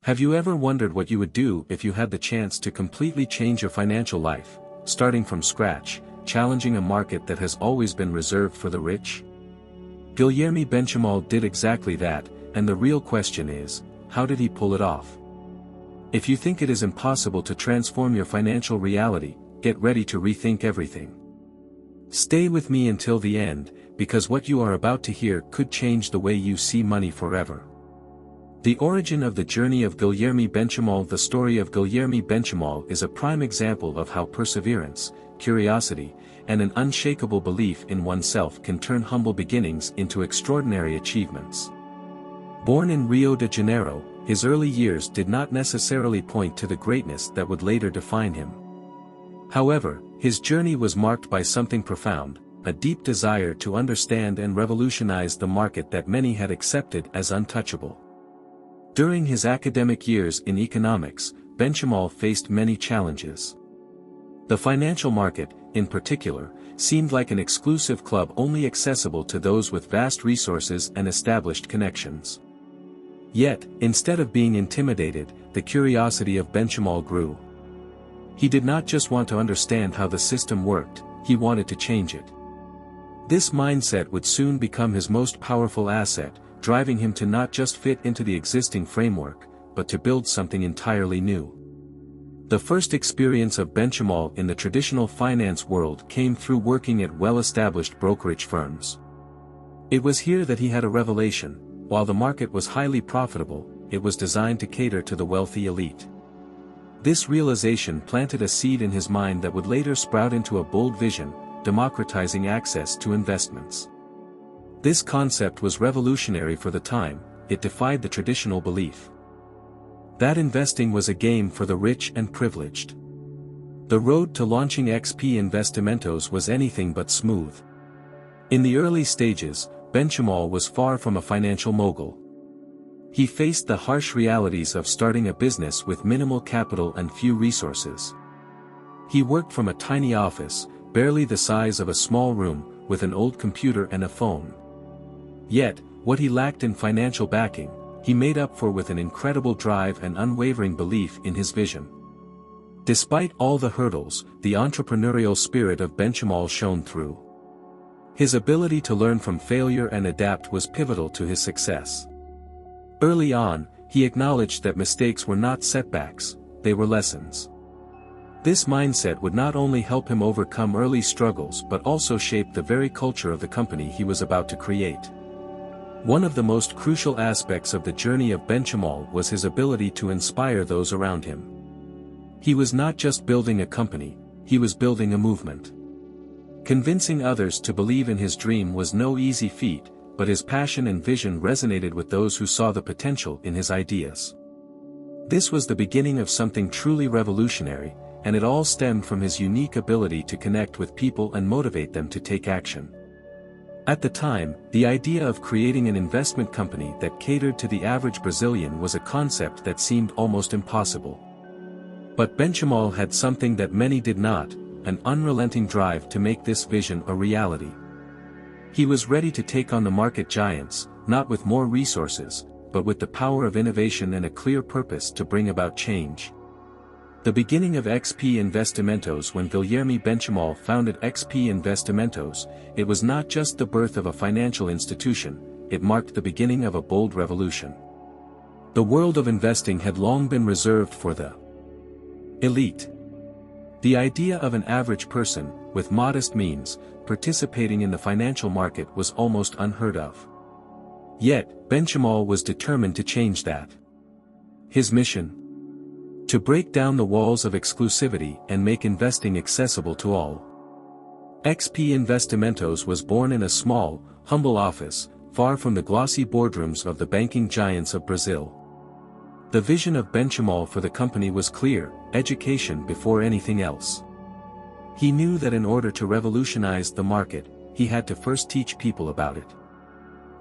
Have you ever wondered what you would do if you had the chance to completely change your financial life, starting from scratch, challenging a market that has always been reserved for the rich? Guilherme Benchimol did exactly that, and the real question is, how did he pull it off? If you think it is impossible to transform your financial reality, get ready to rethink everything. Stay with me until the end, because what you are about to hear could change the way you see money forever. The origin of the journey of Guilherme Benchimol. The story of Guilherme Benchimol is a prime example of how perseverance, curiosity, and an unshakable belief in oneself can turn humble beginnings into extraordinary achievements. Born in Rio de Janeiro, his early years did not necessarily point to the greatness that would later define him. However, his journey was marked by something profound, a deep desire to understand and revolutionize the market that many had accepted as untouchable. During his academic years in economics, Benchimol faced many challenges. The financial market, in particular, seemed like an exclusive club only accessible to those with vast resources and established connections. Yet, instead of being intimidated, the curiosity of Benchimol grew. He did not just want to understand how the system worked, he wanted to change it. This mindset would soon become his most powerful asset, driving him to not just fit into the existing framework, but to build something entirely new. The first experience of Benchimol in the traditional finance world came through working at well-established brokerage firms. It was here that he had a revelation: while the market was highly profitable, it was designed to cater to the wealthy elite. This realization planted a seed in his mind that would later sprout into a bold vision: democratizing access to investments. This concept was revolutionary for the time. It defied the traditional belief that investing was a game for the rich and privileged. The road to launching XP Investimentos was anything but smooth. In the early stages, Benchimol was far from a financial mogul. He faced the harsh realities of starting a business with minimal capital and few resources. He worked from a tiny office, barely the size of a small room, with an old computer and a phone. Yet, what he lacked in financial backing, he made up for with an incredible drive and unwavering belief in his vision. Despite all the hurdles, the entrepreneurial spirit of Benchimol shone through. His ability to learn from failure and adapt was pivotal to his success. Early on, he acknowledged that mistakes were not setbacks, they were lessons. This mindset would not only help him overcome early struggles but also shape the very culture of the company he was about to create. One of the most crucial aspects of the journey of Benchimol was his ability to inspire those around him. He was not just building a company, he was building a movement. Convincing others to believe in his dream was no easy feat, but his passion and vision resonated with those who saw the potential in his ideas. This was the beginning of something truly revolutionary, and it all stemmed from his unique ability to connect with people and motivate them to take action. At the time, the idea of creating an investment company that catered to the average Brazilian was a concept that seemed almost impossible. But Benchimol had something that many did not: an unrelenting drive to make this vision a reality. He was ready to take on the market giants, not with more resources, but with the power of innovation and a clear purpose to bring about change. The beginning of XP Investimentos. When Guilherme Benchimol founded XP Investimentos, it was not just the birth of a financial institution, it marked the beginning of a bold revolution. The world of investing had long been reserved for the elite. The idea of an average person, with modest means, participating in the financial market was almost unheard of. Yet, Benchimol was determined to change that. His mission: to break down the walls of exclusivity and make investing accessible to all. XP Investimentos was born in a small, humble office, far from the glossy boardrooms of the banking giants of Brazil. The vision of Benchimol for the company was clear: education before anything else. He knew that in order to revolutionize the market, he had to first teach people about it.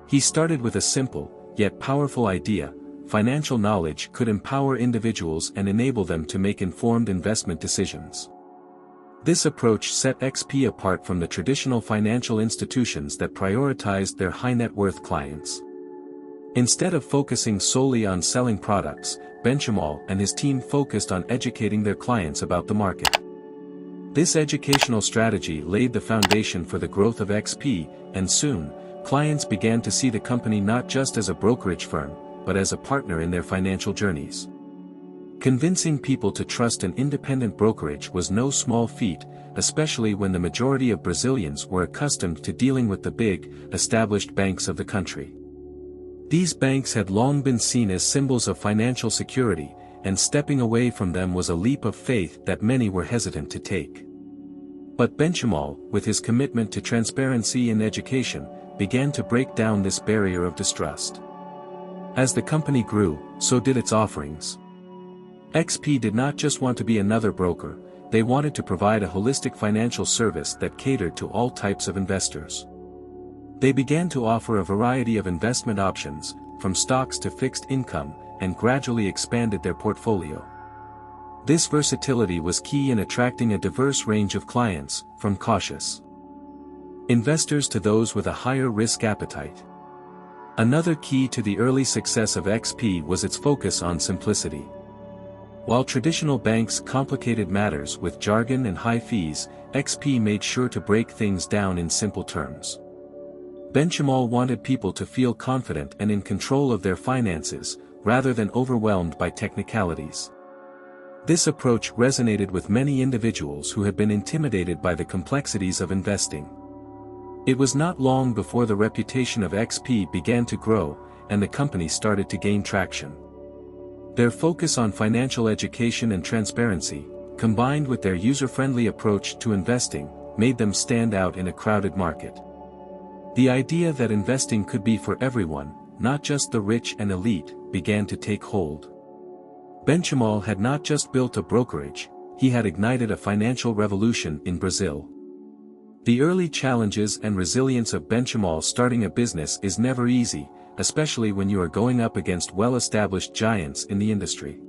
He started with a simple, yet powerful idea: financial knowledge could empower individuals and enable them to make informed investment decisions. This approach set XP apart from the traditional financial institutions that prioritized their high-net-worth clients. Instead of focusing solely on selling products, Benchimol and his team focused on educating their clients about the market. This educational strategy laid the foundation for the growth of XP, and soon, clients began to see the company not just as a brokerage firm, but as a partner in their financial journeys. Convincing people to trust an independent brokerage was no small feat, especially when the majority of Brazilians were accustomed to dealing with the big, established banks of the country. These banks had long been seen as symbols of financial security, and stepping away from them was a leap of faith that many were hesitant to take. But Benchimol, with his commitment to transparency and education, began to break down this barrier of distrust. As the company grew, so did its offerings. XP did not just want to be another broker, they wanted to provide a holistic financial service that catered to all types of investors. They began to offer a variety of investment options, from stocks to fixed income, and gradually expanded their portfolio. This versatility was key in attracting a diverse range of clients, from cautious investors to those with a higher risk appetite. Another key to the early success of XP was its focus on simplicity. While traditional banks complicated matters with jargon and high fees, XP made sure to break things down in simple terms. Benchimol wanted people to feel confident and in control of their finances, rather than overwhelmed by technicalities. This approach resonated with many individuals who had been intimidated by the complexities of investing. It was not long before the reputation of XP began to grow, and the company started to gain traction. Their focus on financial education and transparency, combined with their user-friendly approach to investing, made them stand out in a crowded market. The idea that investing could be for everyone, not just the rich and elite, began to take hold. Benchimol had not just built a brokerage, he had ignited a financial revolution in Brazil. The early challenges and resilience of Benchimol starting a business is never easy, especially when you are going up against well-established giants in the industry.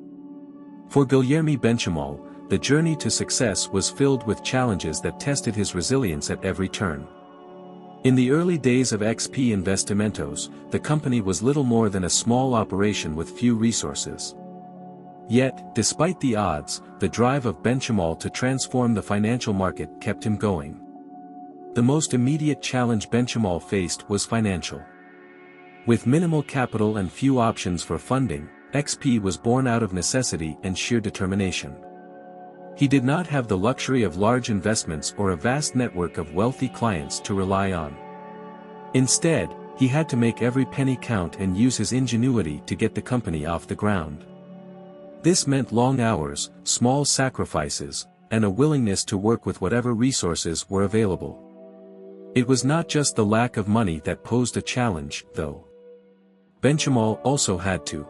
For Guilherme Benchimol, the journey to success was filled with challenges that tested his resilience at every turn. In the early days of XP Investimentos, the company was little more than a small operation with few resources. Yet, despite the odds, the drive of Benchimol to transform the financial market kept him going. The most immediate challenge Benchimol faced was financial. With minimal capital and few options for funding, XP was born out of necessity and sheer determination. He did not have the luxury of large investments or a vast network of wealthy clients to rely on. Instead, he had to make every penny count and use his ingenuity to get the company off the ground. This meant long hours, small sacrifices, and a willingness to work with whatever resources were available. It was not just the lack of money that posed a challenge, though. Benchimol also had to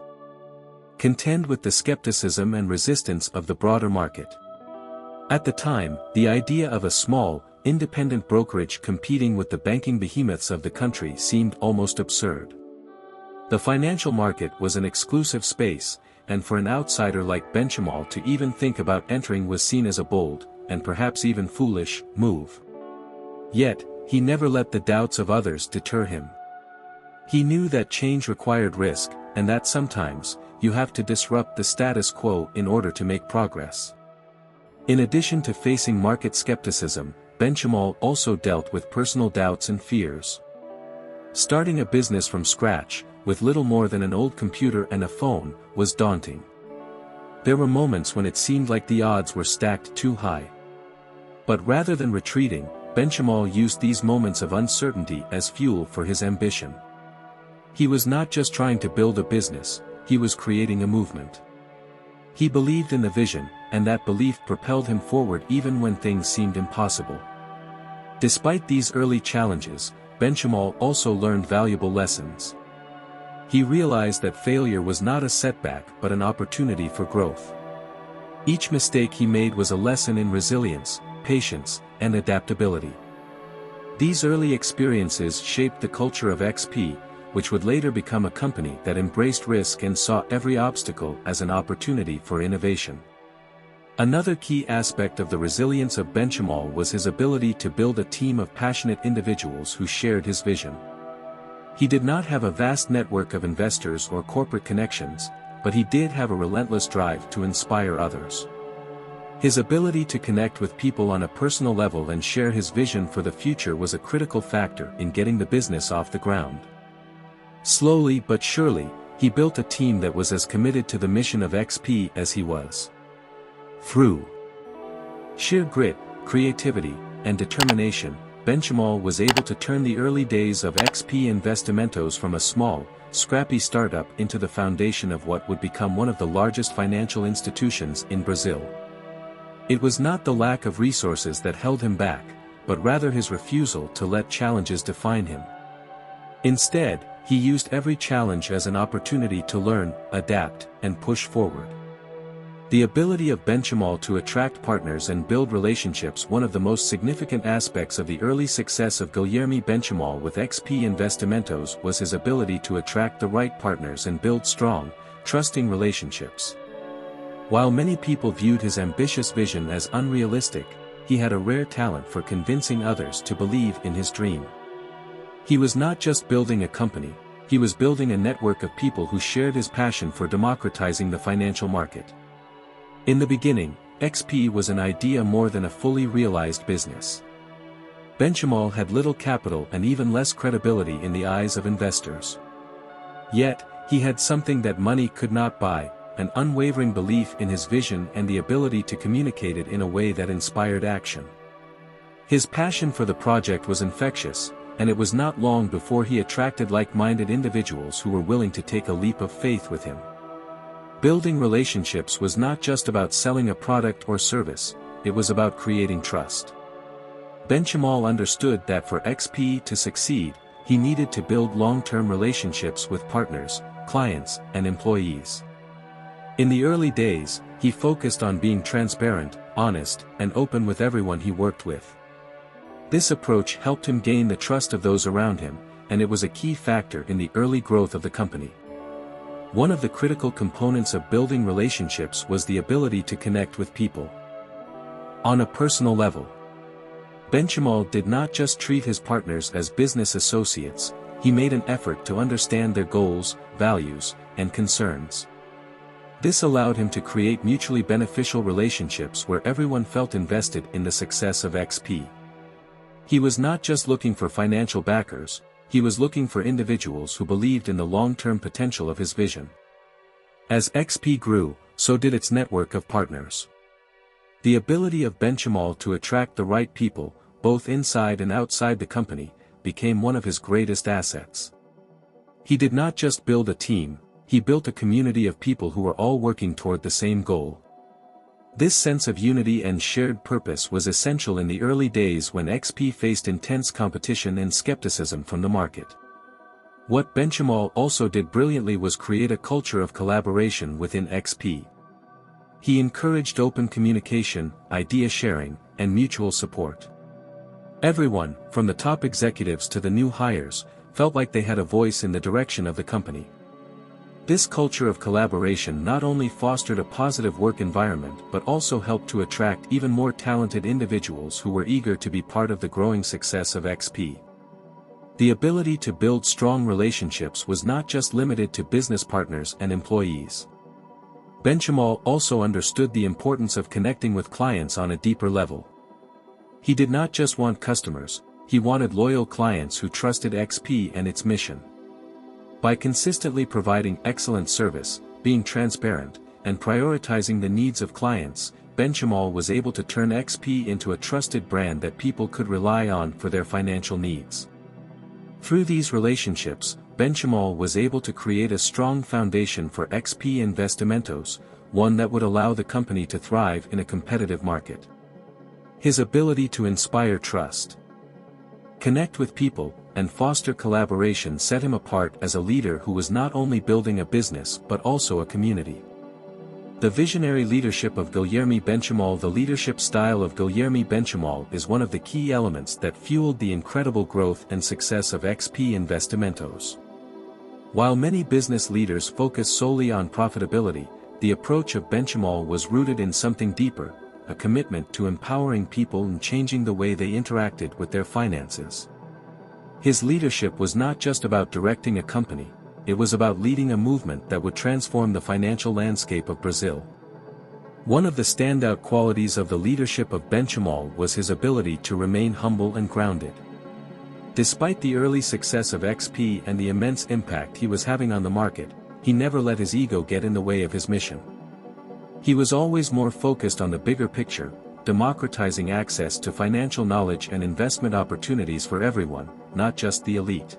contend with the skepticism and resistance of the broader market. At the time, the idea of a small, independent brokerage competing with the banking behemoths of the country seemed almost absurd. The financial market was an exclusive space, and for an outsider like Benchimol to even think about entering was seen as a bold, and perhaps even foolish, move. Yet, he never let the doubts of others deter him. He knew that change required risk, and that sometimes, you have to disrupt the status quo in order to make progress. In addition to facing market skepticism, Benchimol also dealt with personal doubts and fears. Starting a business from scratch, with little more than an old computer and a phone, was daunting. There were moments when it seemed like the odds were stacked too high. But rather than retreating, Benchimol used these moments of uncertainty as fuel for his ambition. He was not just trying to build a business, he was creating a movement. He believed in the vision, and that belief propelled him forward even when things seemed impossible. Despite these early challenges, Benchimol also learned valuable lessons. He realized that failure was not a setback but an opportunity for growth. Each mistake he made was a lesson in resilience, patience, and adaptability. These early experiences shaped the culture of XP, which would later become a company that embraced risk and saw every obstacle as an opportunity for innovation. Another key aspect of the resilience of Benchimol was his ability to build a team of passionate individuals who shared his vision. He did not have a vast network of investors or corporate connections, but he did have a relentless drive to inspire others. His ability to connect with people on a personal level and share his vision for the future was a critical factor in getting the business off the ground. Slowly but surely, he built a team that was as committed to the mission of XP as he was. Through sheer grit, creativity, and determination, Benchimol was able to turn the early days of XP Investimentos from a small, scrappy startup into the foundation of what would become one of the largest financial institutions in Brazil. It was not the lack of resources that held him back, but rather his refusal to let challenges define him. Instead, he used every challenge as an opportunity to learn, adapt, and push forward. The ability of Benchimol to attract partners and build relationships. One of the most significant aspects of the early success of Guilherme Benchimol with XP Investimentos was his ability to attract the right partners and build strong, trusting relationships. While many people viewed his ambitious vision as unrealistic, he had a rare talent for convincing others to believe in his dream. He was not just building a company, he was building a network of people who shared his passion for democratizing the financial market. In the beginning, XP was an idea more than a fully realized business. Benchimol had little capital and even less credibility in the eyes of investors. Yet, he had something that money could not buy: an unwavering belief in his vision and the ability to communicate it in a way that inspired action. His passion for the project was infectious, and it was not long before he attracted like-minded individuals who were willing to take a leap of faith with him. Building relationships was not just about selling a product or service, it was about creating trust. Benchimol understood that for XP to succeed, he needed to build long-term relationships with partners, clients, and employees. In the early days, he focused on being transparent, honest, and open with everyone he worked with. This approach helped him gain the trust of those around him, and it was a key factor in the early growth of the company. One of the critical components of building relationships was the ability to connect with people on a personal level. Benchimol did not just treat his partners as business associates, he made an effort to understand their goals, values, and concerns. This allowed him to create mutually beneficial relationships where everyone felt invested in the success of XP. He was not just looking for financial backers, he was looking for individuals who believed in the long-term potential of his vision. As XP grew, so did its network of partners. The ability of Benchimol to attract the right people, both inside and outside the company, became one of his greatest assets. He did not just build a team, he built a community of people who were all working toward the same goal. This sense of unity and shared purpose was essential in the early days when XP faced intense competition and skepticism from the market. What Benchimol also did brilliantly was create a culture of collaboration within XP. He encouraged open communication, idea sharing, and mutual support. Everyone, from the top executives to the new hires, felt like they had a voice in the direction of the company. This culture of collaboration not only fostered a positive work environment but also helped to attract even more talented individuals who were eager to be part of the growing success of XP. The ability to build strong relationships was not just limited to business partners and employees. Benchimol also understood the importance of connecting with clients on a deeper level. He did not just want customers, he wanted loyal clients who trusted XP and its mission. By consistently providing excellent service, being transparent, and prioritizing the needs of clients, Benchimol was able to turn XP into a trusted brand that people could rely on for their financial needs. Through these relationships, Benchimol was able to create a strong foundation for XP Investimentos, one that would allow the company to thrive in a competitive market. His ability to inspire trust, connect with people, and foster collaboration set him apart as a leader who was not only building a business but also a community. The visionary leadership of Guilherme Benchimol. The leadership style of Guilherme Benchimol is one of the key elements that fueled the incredible growth and success of XP Investimentos. While many business leaders focus solely on profitability, the approach of Benchimol was rooted in something deeper, a commitment to empowering people and changing the way they interacted with their finances. His leadership was not just about directing a company, it was about leading a movement that would transform the financial landscape of Brazil. One of the standout qualities of the leadership of Benchimol was his ability to remain humble and grounded. Despite the early success of XP and the immense impact he was having on the market, he never let his ego get in the way of his mission. He was always more focused on the bigger picture, democratizing access to financial knowledge and investment opportunities for everyone, not just the elite.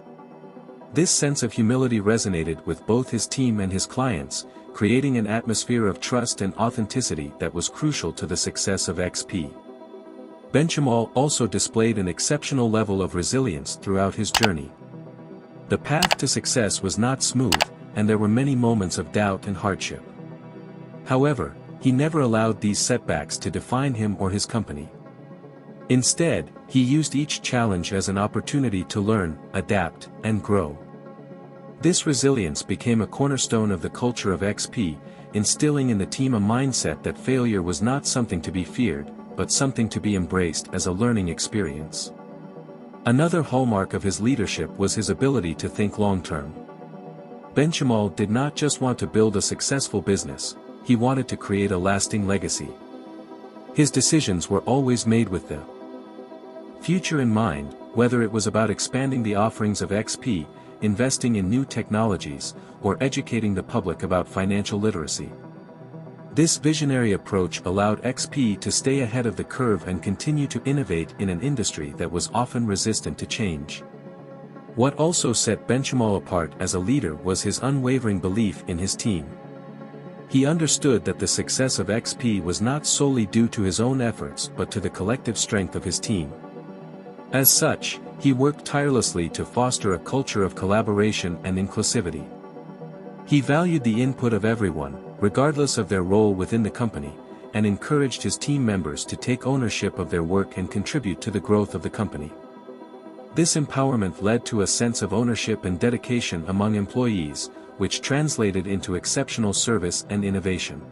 This sense of humility resonated with both his team and his clients, creating an atmosphere of trust and authenticity that was crucial to the success of XP. Benchimol also displayed an exceptional level of resilience throughout his journey. The path to success was not smooth, and there were many moments of doubt and hardship. However, he never allowed these setbacks to define him or his company. Instead, he used each challenge as an opportunity to learn, adapt, and grow. This resilience became a cornerstone of the culture of XP, instilling in the team a mindset that failure was not something to be feared, but something to be embraced as a learning experience. Another hallmark of his leadership was his ability to think long-term. Benchimol did not just want to build a successful business, he wanted to create a lasting legacy. His decisions were always made with the future in mind, whether it was about expanding the offerings of XP, investing in new technologies, or educating the public about financial literacy. This visionary approach allowed XP to stay ahead of the curve and continue to innovate in an industry that was often resistant to change. What also set Benchimol apart as a leader was his unwavering belief in his team. He understood that the success of XP was not solely due to his own efforts but to the collective strength of his team. As such, he worked tirelessly to foster a culture of collaboration and inclusivity. He valued the input of everyone, regardless of their role within the company, and encouraged his team members to take ownership of their work and contribute to the growth of the company. This empowerment led to a sense of ownership and dedication among employees, which translated into exceptional service and innovation.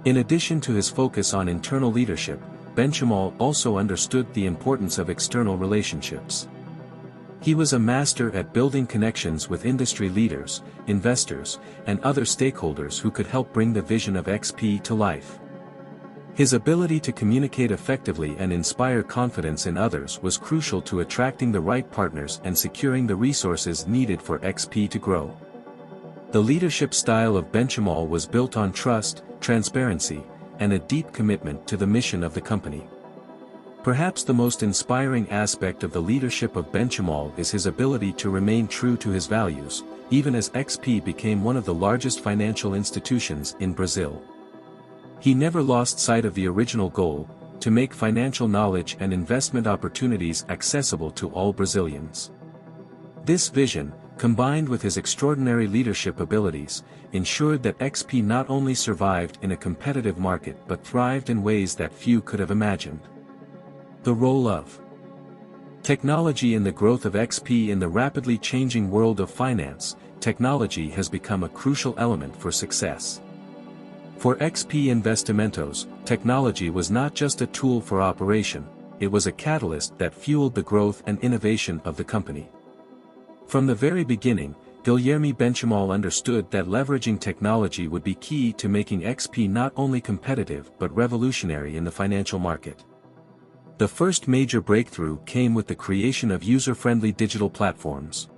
In addition to his focus on internal leadership, Benchimol also understood the importance of external relationships. He was a master at building connections with industry leaders, investors, and other stakeholders who could help bring the vision of XP to life. His ability to communicate effectively and inspire confidence in others was crucial to attracting the right partners and securing the resources needed for XP to grow. The leadership style of Benchimol was built on trust, transparency, and a deep commitment to the mission of the company. Perhaps the most inspiring aspect of the leadership of Benchimol is his ability to remain true to his values, even as XP became one of the largest financial institutions in Brazil. He never lost sight of the original goal, to make financial knowledge and investment opportunities accessible to all Brazilians. This vision, combined with his extraordinary leadership abilities, ensured that XP not only survived in a competitive market but thrived in ways that few could have imagined. The role of technology in the growth of XP in the rapidly changing world of finance. Technology has become a crucial element for success. For XP Investimentos, technology was not just a tool for operation, it was a catalyst that fueled the growth and innovation of the company. From the very beginning, Guilherme Benchimol understood that leveraging technology would be key to making XP not only competitive but revolutionary in the financial market. The first major breakthrough came with the creation of user-friendly digital platforms.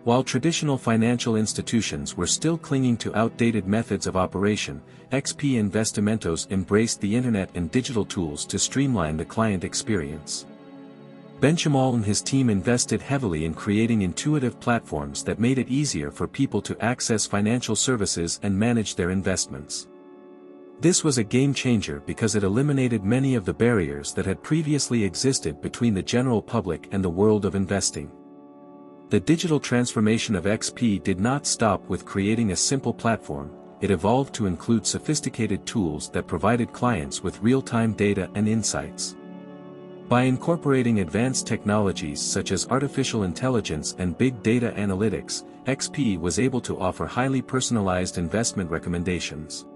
While traditional financial institutions were still clinging to outdated methods of operation, XP Investimentos embraced the internet and digital tools to streamline the client experience. Benchimol and his team invested heavily in creating intuitive platforms that made it easier for people to access financial services and manage their investments. This was a game-changer because it eliminated many of the barriers that had previously existed between the general public and the world of investing. The digital transformation of XP did not stop with creating a simple platform, it evolved to include sophisticated tools that provided clients with real-time data and insights. By incorporating advanced technologies such as artificial intelligence and big data analytics, XP was able to offer highly personalized investment recommendations.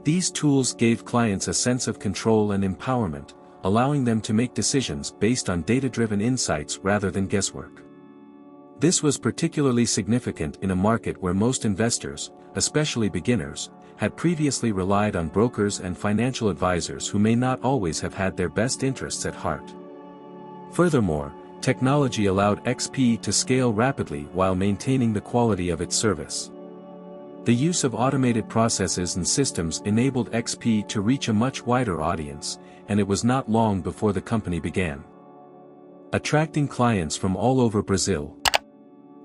These tools gave clients a sense of control and empowerment, allowing them to make decisions based on data-driven insights rather than guesswork. This was particularly significant in a market where most investors, especially beginners, had previously relied on brokers and financial advisors who may not always have had their best interests at heart. Furthermore, technology allowed XP to scale rapidly while maintaining the quality of its service. The use of automated processes and systems enabled XP to reach a much wider audience, and it was not long before the company began attracting clients from all over Brazil.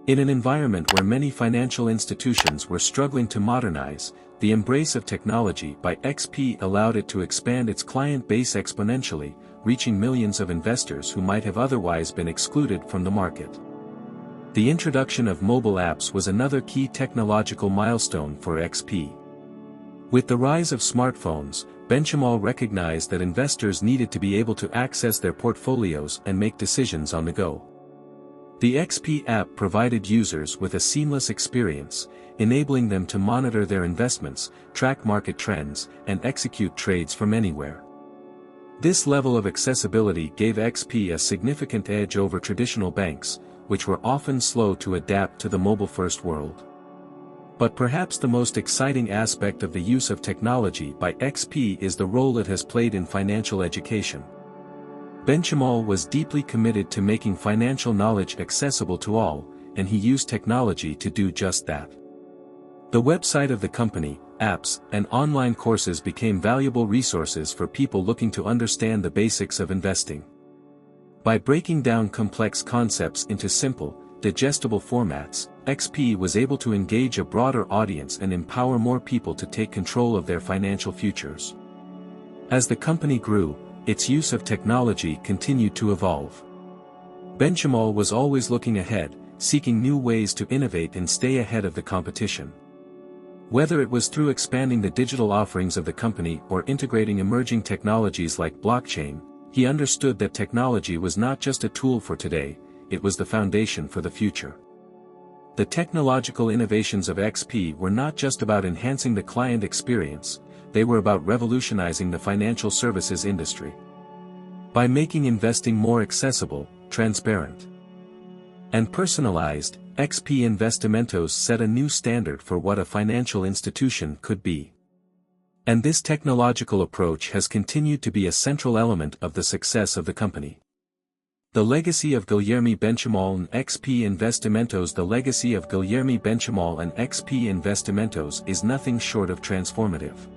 In an environment where many financial institutions were struggling to modernize, the embrace of technology by XP allowed it to expand its client base exponentially, reaching millions of investors who might have otherwise been excluded from the market. The introduction of mobile apps was another key technological milestone for XP. With the rise of smartphones, Benchimol recognized that investors needed to be able to access their portfolios and make decisions on the go. The XP app provided users with a seamless experience, enabling them to monitor their investments, track market trends, and execute trades from anywhere. This level of accessibility gave XP a significant edge over traditional banks, which were often slow to adapt to the mobile-first world. But perhaps the most exciting aspect of the use of technology by XP is the role it has played in financial education. Benchimol was deeply committed to making financial knowledge accessible to all, and he used technology to do just that. The website of the company, apps, and online courses became valuable resources for people looking to understand the basics of investing. By breaking down complex concepts into simple, digestible formats, XP was able to engage a broader audience and empower more people to take control of their financial futures. As the company grew, its use of technology continued to evolve. Benchimol was always looking ahead, seeking new ways to innovate and stay ahead of the competition. Whether it was through expanding the digital offerings of the company or integrating emerging technologies like blockchain, he understood that technology was not just a tool for today, it was the foundation for the future. The technological innovations of XP were not just about enhancing the client experience, they were about revolutionizing the financial services industry. By making investing more accessible, transparent, and personalized, XP Investimentos set a new standard for what a financial institution could be. And this technological approach has continued to be a central element of the success of the company. The legacy of Guilherme Benchimol and XP Investimentos The legacy of Guilherme Benchimol and XP Investimentos is nothing short of transformative.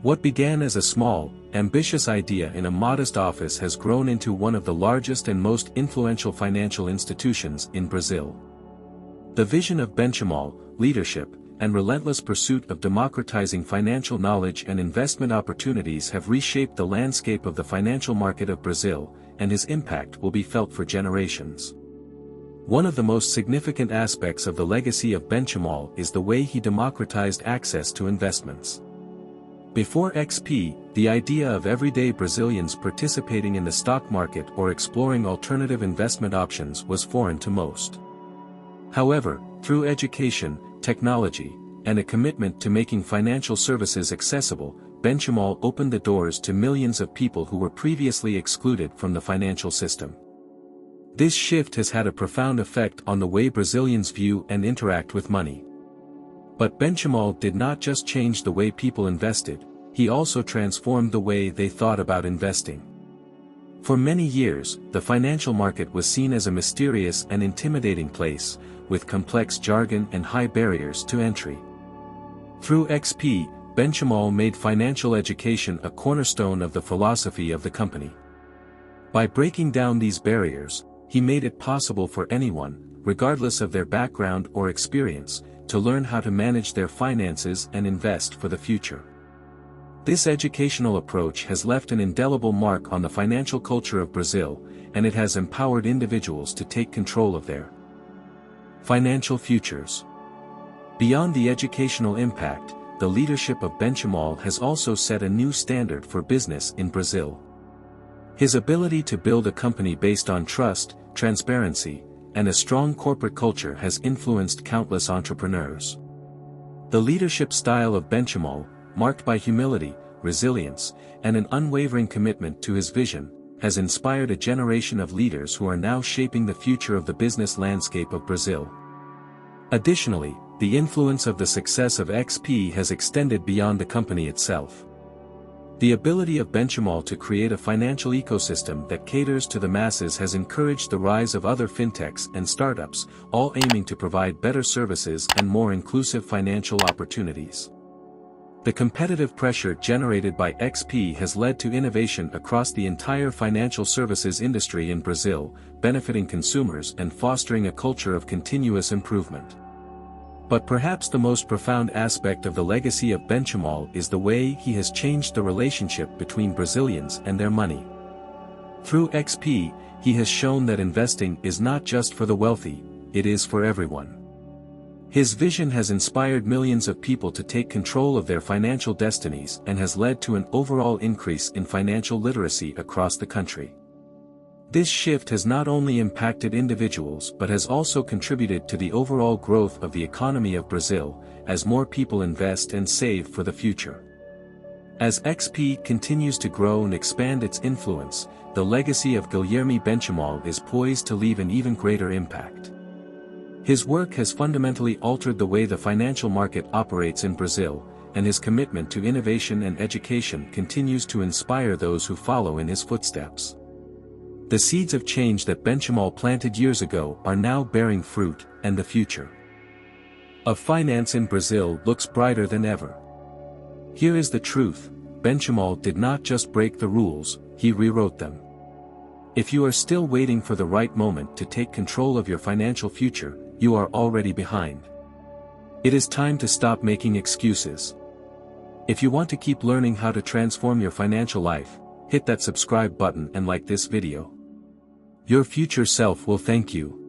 What began as a small, ambitious idea in a modest office has grown into one of the largest and most influential financial institutions in Brazil. The vision of Benchimol, leadership, and relentless pursuit of democratizing financial knowledge and investment opportunities have reshaped the landscape of the financial market of Brazil, and his impact will be felt for generations. One of the most significant aspects of the legacy of Benchimol is the way he democratized access to investments. Before XP, the idea of everyday Brazilians participating in the stock market or exploring alternative investment options was foreign to most. However, through education, technology, and a commitment to making financial services accessible, Benchimol opened the doors to millions of people who were previously excluded from the financial system. This shift has had a profound effect on the way Brazilians view and interact with money. But Benchimol did not just change the way people invested, he also transformed the way they thought about investing. For many years, the financial market was seen as a mysterious and intimidating place, with complex jargon and high barriers to entry. Through XP, Benchimol made financial education a cornerstone of the philosophy of the company. By breaking down these barriers, he made it possible for anyone, regardless of their background or experience, to learn how to manage their finances and invest for the future. This educational approach has left an indelible mark on the financial culture of Brazil, and it has empowered individuals to take control of their financial futures. Beyond the educational impact, the leadership of Benchimol has also set a new standard for business in Brazil. His ability to build a company based on trust, transparency, and a strong corporate culture has influenced countless entrepreneurs. The leadership style of Benchimol, marked by humility, resilience, and an unwavering commitment to his vision, has inspired a generation of leaders who are now shaping the future of the business landscape of Brazil. Additionally, the influence of the success of XP has extended beyond the company itself. The ability of Benchimol to create a financial ecosystem that caters to the masses has encouraged the rise of other fintechs and startups, all aiming to provide better services and more inclusive financial opportunities. The competitive pressure generated by XP has led to innovation across the entire financial services industry in Brazil, benefiting consumers and fostering a culture of continuous improvement. But perhaps the most profound aspect of the legacy of Benchimol is the way he has changed the relationship between Brazilians and their money. Through XP, he has shown that investing is not just for the wealthy, it is for everyone. His vision has inspired millions of people to take control of their financial destinies and has led to an overall increase in financial literacy across the country. This shift has not only impacted individuals but has also contributed to the overall growth of the economy of Brazil, as more people invest and save for the future. As XP continues to grow and expand its influence, the legacy of Guilherme Benchimol is poised to leave an even greater impact. His work has fundamentally altered the way the financial market operates in Brazil, and his commitment to innovation and education continues to inspire those who follow in his footsteps. The seeds of change that Benchimol planted years ago are now bearing fruit, and the future of finance in Brazil looks brighter than ever. Here is the truth: Benchimol did not just break the rules, he rewrote them. If you are still waiting for the right moment to take control of your financial future, you are already behind. It is time to stop making excuses. If you want to keep learning how to transform your financial life, hit that subscribe button and like this video. Your future self will thank you.